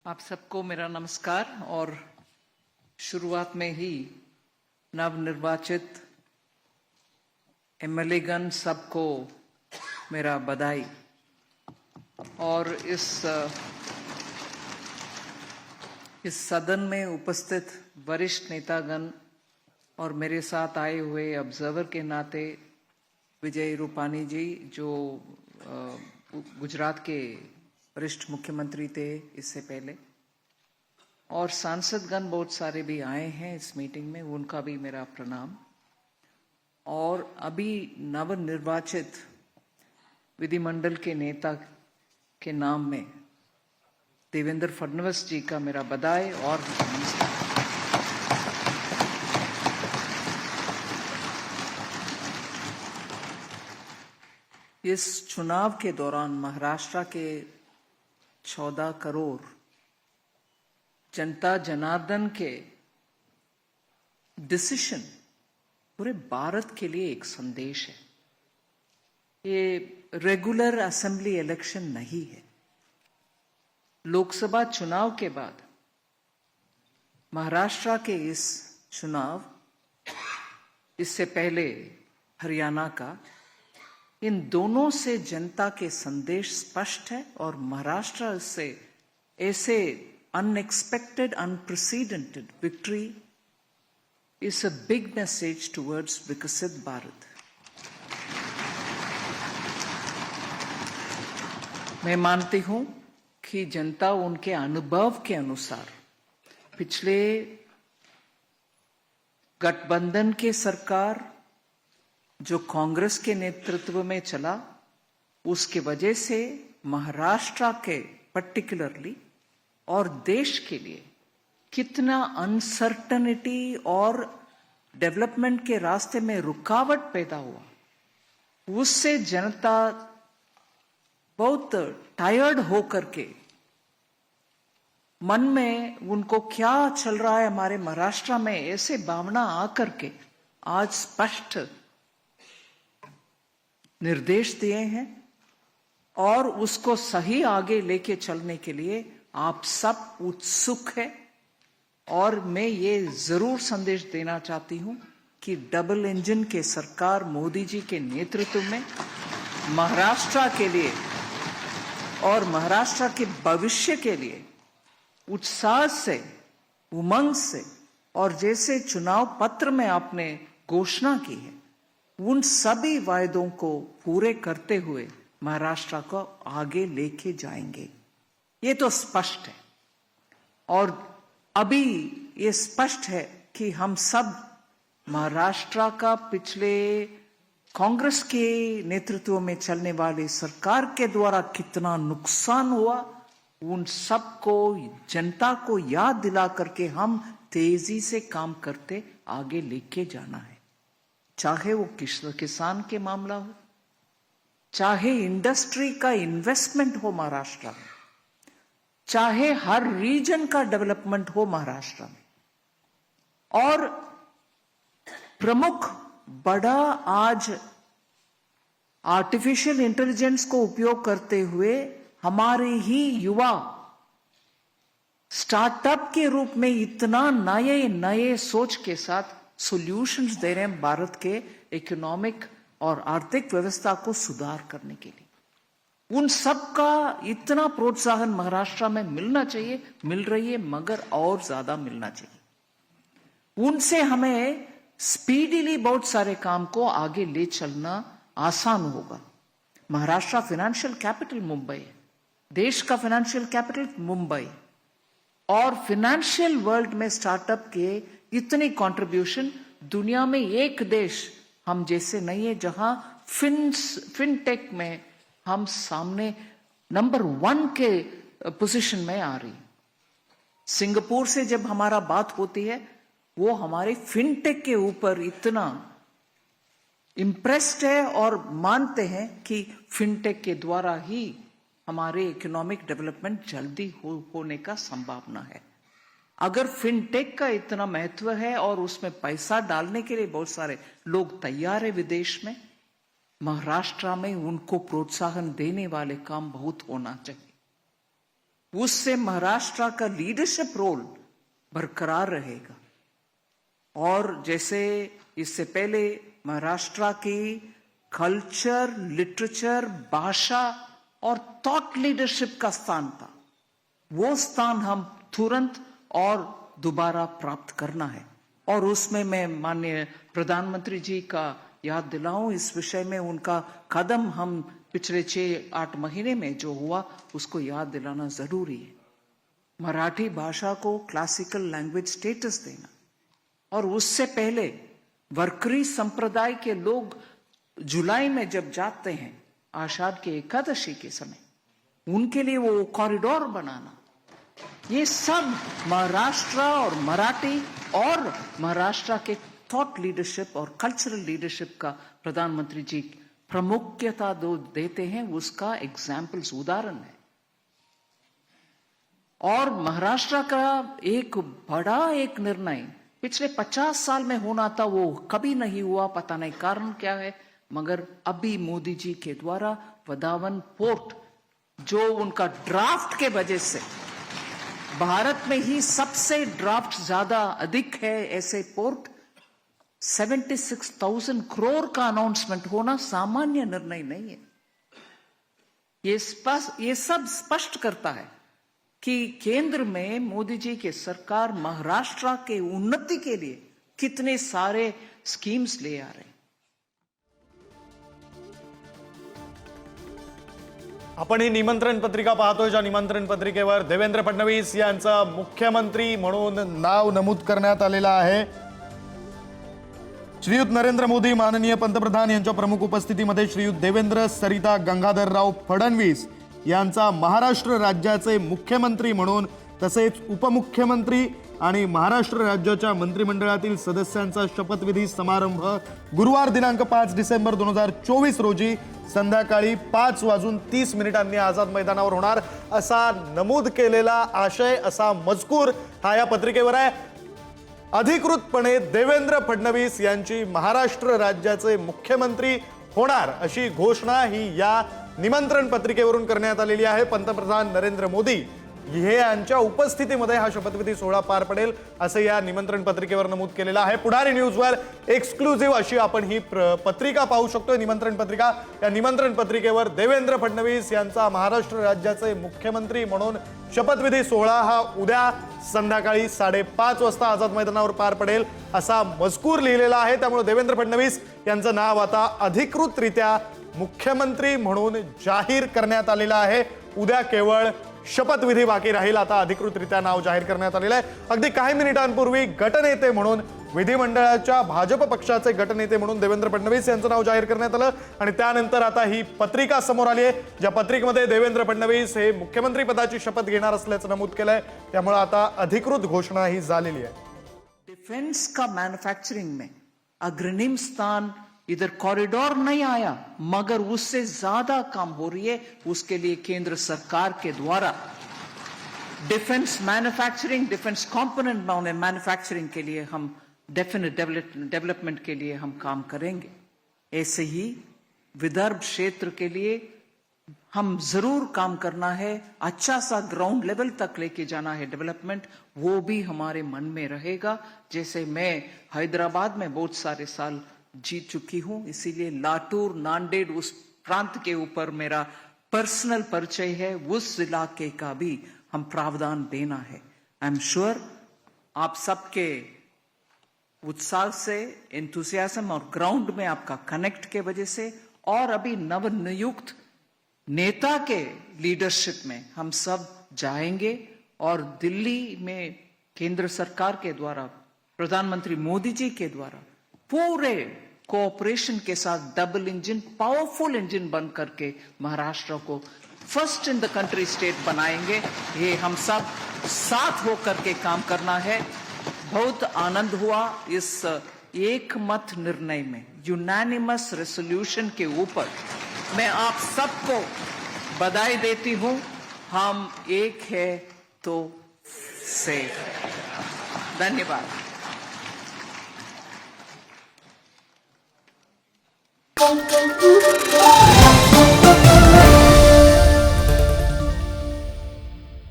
आप सबको मेरा नमस्कार और शुरुआत में ही नवनिर्वाचित एमएलएगण सबको मेरा बधाई। और इस सदन में उपस्थित वरिष्ठ नेतागण और मेरे साथ आए हुए ऑब्जर्वर के नाते विजय रूपानी जी जो गुजरात के वरिष्ठ मुख्यमंत्री थे इससे पहले, और सांसदगण बहुत सारे भी आए हैं इस मीटिंग में, उनका भी मेरा प्रणाम। और अभी नवनिर्वाचित विधिमंडल के नेता के नाम में देवेंद्र फडणवीस जी का मेरा बधाई और नमस्कार। इस चुनाव के दौरान महाराष्ट्र के 14 करोड़ जनता जनार्दन के डिसीजन पूरे भारत के लिए एक संदेश है। ये रेगुलर असेंबली इलेक्शन नहीं है। लोकसभा चुनाव के बाद महाराष्ट्र के इस चुनाव, इससे पहले हरियाणा का, इन दोनों से जनता के संदेश स्पष्ट है और महाराष्ट्र से ऐसे unexpected unprecedented victory is a big message towards विकसित भारत। मैं मानती हूं कि जनता उनके अनुभव के अनुसार पिछले गठबंधन के सरकार जो कांग्रेस के नेतृत्व में चला, उसके वजह से महाराष्ट्र के पर्टिकुलरली और देश के लिए कितना अनसर्टनिटी और डेवलपमेंट के रास्ते में रुकावट पैदा हुआ, उससे जनता बहुत टायर्ड होकर के मन में उनको क्या चल रहा है हमारे महाराष्ट्र में, ऐसे भावना आकर के आज स्पष्ट निर्देश दिए हैं और उसको सही आगे लेके चलने के लिए आप सब उत्सुक हैं। और मैं ये जरूर संदेश देना चाहती हूं कि डबल इंजन के सरकार मोदी जी के नेतृत्व में महाराष्ट्र के लिए और महाराष्ट्र के भविष्य के लिए उत्साह से, उमंग से, और जैसे चुनाव पत्र में आपने घोषणा की है, उन सभी वायदों को पूरे करते हुए महाराष्ट्र को आगे लेके जाएंगे। ये तो स्पष्ट है। और अभी ये स्पष्ट है कि हम सब महाराष्ट्र का पिछले कांग्रेस के नेतृत्व में चलने वाली सरकार के द्वारा कितना नुकसान हुआ, उन सबको जनता को याद दिला करके हम तेजी से काम करते आगे लेके जाना है। चाहे वो किसान के मामला हो, चाहे इंडस्ट्री का इन्वेस्टमेंट हो महाराष्ट्र में, चाहे हर रीजन का डेवलपमेंट हो महाराष्ट्र में। और प्रमुख बड़ा आज आर्टिफिशियल इंटेलिजेंस को उपयोग करते हुए हमारे ही युवा स्टार्टअप के रूप में इतना नए नए सोच के साथ सॉल्यूशंस दे रहे हैं भारत के इकोनॉमिक और आर्थिक व्यवस्था को सुधार करने के लिए। उन सब का इतना प्रोत्साहन महाराष्ट्र में मिलना चाहिए, मिल रही है, मगर और ज्यादा मिलना चाहिए। उनसे हमें स्पीडीली बहुत सारे काम को आगे ले चलना आसान होगा। महाराष्ट्र फाइनेंशियल कैपिटल मुंबई है, देश का फाइनेंशियल कैपिटल मुंबई, और फाइनेंशियल वर्ल्ड में स्टार्टअप के इतनी कंट्रीब्यूशन दुनिया में एक देश हम जैसे नहीं है जहां फिनटेक में हम सामने नंबर 1 के पोजीशन में आ रही। सिंगापुर से जब हमारा बात होती है, वो हमारे फिनटेक के ऊपर इतना इम्प्रेस्ड है और मानते हैं कि फिनटेक के द्वारा ही हमारे इकोनॉमिक डेवलपमेंट जल्दी होने का संभावना है। अगर फिनटेक का इतना महत्व है और उसमें पैसा डालने के लिए बहुत सारे लोग तैयार है विदेश में, महाराष्ट्र में उनको प्रोत्साहन देने वाले काम बहुत होना चाहिए। उससे महाराष्ट्र का लीडरशिप रोल बरकरार रहेगा। और जैसे इससे पहले महाराष्ट्र की कल्चर, लिटरेचर, भाषा और थॉट लीडरशिप का स्थान था, वो स्थान हम तुरंत और दोबारा प्राप्त करना है। और उसमें मैं माननीय प्रधानमंत्री जी का याद दिलाऊं, इस विषय में उनका कदम हम पिछले 6-8 महीने में जो हुआ उसको याद दिलाना जरूरी है। मराठी भाषा को क्लासिकल लैंग्वेज स्टेटस देना, और उससे पहले वरकरी संप्रदाय के लोग जुलाई में जब जाते हैं आषाढ़ के एकादशी के समय, उनके लिए वो कॉरिडोर बनाना, ये सब महाराष्ट्र और मराठी और महाराष्ट्र के थॉट लीडरशिप और कल्चरल लीडरशिप का प्रधानमंत्री जी प्रमुखता देते हैं, उसका एग्जाम्पल्स, उदाहरण है। और महाराष्ट्र का एक बड़ा निर्णय पिछले 50 साल में होना था, वो कभी नहीं हुआ, पता नहीं कारण क्या है, मगर अभी मोदी जी के द्वारा वधावन पोर्ट, जो उनका ड्राफ्ट के वजह से भारत में ही सबसे ड्राफ्ट ज्यादा अधिक है, ऐसे पोर्ट 76,000 करोड़ का अनाउंसमेंट होना सामान्य निर्णय नहीं है। ये सब स्पष्ट करता है कि केंद्र में मोदी जी के सरकार महाराष्ट्र के उन्नति के लिए कितने सारे स्कीम्स ले आ रहे हैं। आपण ही निमंत्रण पत्रिका पाहतोय, ज्या निमंत्रण पत्रिकेवर देवेंद्र फडणवीस यांचं मुख्यमंत्री म्हणून नाव नमूद करण्यात आलेलं आहे। श्रीयुत नरेंद्र मोदी माननीय पंतप्रधान यांच्या प्रमुख उपस्थितीमध्ये श्रीयुत देवेंद्र सरिता गंगाधरराव फडणवीस यांचा महाराष्ट्र राज्याचे मुख्यमंत्री म्हणून, तसेच उपमुख्यमंत्री आणि महाराष्ट्र राज्याच्या मंत्रिमंडळातील सदस्यांचा शपथविधी समारंभ गुरुवार दिनांक 5 डिसेंबर 2024 रोजी संध्याकाळी 5:30 आझाद मैदानावर होणार असा नमूद केलेला आशय, असा मजकूर हा या पत्रिकेवर आहे। अधिकृतपणे देवेंद्र फडणवीस यांची महाराष्ट्र राज्याचे मुख्यमंत्री होणार अशी घोषणा ही या निमंत्रण पत्रिकेवरून करण्यात आलेली आहे। पंतप्रधान नरेंद्र मोदी हे यांच्या उपस्थितीमध्ये हा शपथविधी सोहळा पार पडेल असे या निमंत्रण पत्रिकेवर नमूद केलेलं आहे। पुढारी न्यूजवर एक्सक्लुझिव्ह अशी आपण ही पत्रिका पाहू शकतो, निमंत्रण पत्रिका। या निमंत्रण पत्रिकेवर देवेंद्र फडणवीस यांचा महाराष्ट्र राज्याचे मुख्यमंत्री म्हणून शपथविधी सोहळा हा उद्या संध्याकाळी 5:30 वाजता आझाद मैदानावर पार पडेल असा मजकूर लिहिलेला आहे। त्यामुळे देवेंद्र फडणवीस यांचं नाव आता अधिकृतरित्या मुख्यमंत्री म्हणून जाहीर करण्यात आलेलं आहे। उद्या केवळ शपथविधी बाकी राहील, आता अधिकृतरित्या नाव जाहीर करण्यात आलेलं आहे। अगदी काही मिनिटांपूर्वी गटनेते म्हणून, विधिमंडळाच्या भाजप पक्षाचे गटनेते म्हणून देवेंद्र फडणवीस यांचं नाव जाहीर करण्यात आलं आणि त्यानंतर आता ही पत्रिका समोर आली आहे, ज्या पत्रिकेमध्ये देवेंद्र फडणवीस हे मुख्यमंत्री पदाची शपथ घेणार असल्याचं नमूद केलंय। त्यामुळे आता अधिकृत घोषणा ही झालेली आहे। डिफेंस का मैन्युफैक्चरिंग में अग्रणी स्थान इधर कॉरिडोर नहीं आया, मगर उससे ज्यादा काम हो रही है। उसके लिए केंद्र सरकार के द्वारा defence manufacturing, defence component manufacturing के लिए हम डेफिनेट डेवलपमेंट के लिए हम काम करेंगे। ऐसे ही विदर्भ क्षेत्र के लिए हम जरूर काम करना है, अच्छा सा ग्राउंड लेवल तक लेके जाना है डेवलपमेंट, वो भी हमारे मन में रहेगा। जैसे मैं हैदराबाद में बहुत सारे साल जीत चुकी हूं, इसीलिए लातूर, नांदेड़ उस प्रांत के ऊपर मेरा पर्सनल परिचय है, उस इलाके का भी हम प्रावधान देना है। आई एम श्योर आप सबके उत्साह से, एंथुसियाज्म और ग्राउंड में आपका कनेक्ट के वजह से, और अभी नवनियुक्त नेता के लीडरशिप में हम सब जाएंगे और दिल्ली में केंद्र सरकार के द्वारा, प्रधानमंत्री मोदी जी के द्वारा पूरे कोऑपरेशन के साथ डबल इंजन, पावरफुल इंजन बन करके महाराष्ट्र को first in the country state बनाएंगे। ये हम सब साथ होकर के काम करना है। बहुत आनंद हुआ इस एक मत निर्णय में, यूनानिमस रेसोल्यूशन के ऊपर। मैं आप सबको बधाई देती हूं। हम एक है तो सेफ। धन्यवाद। Thank you.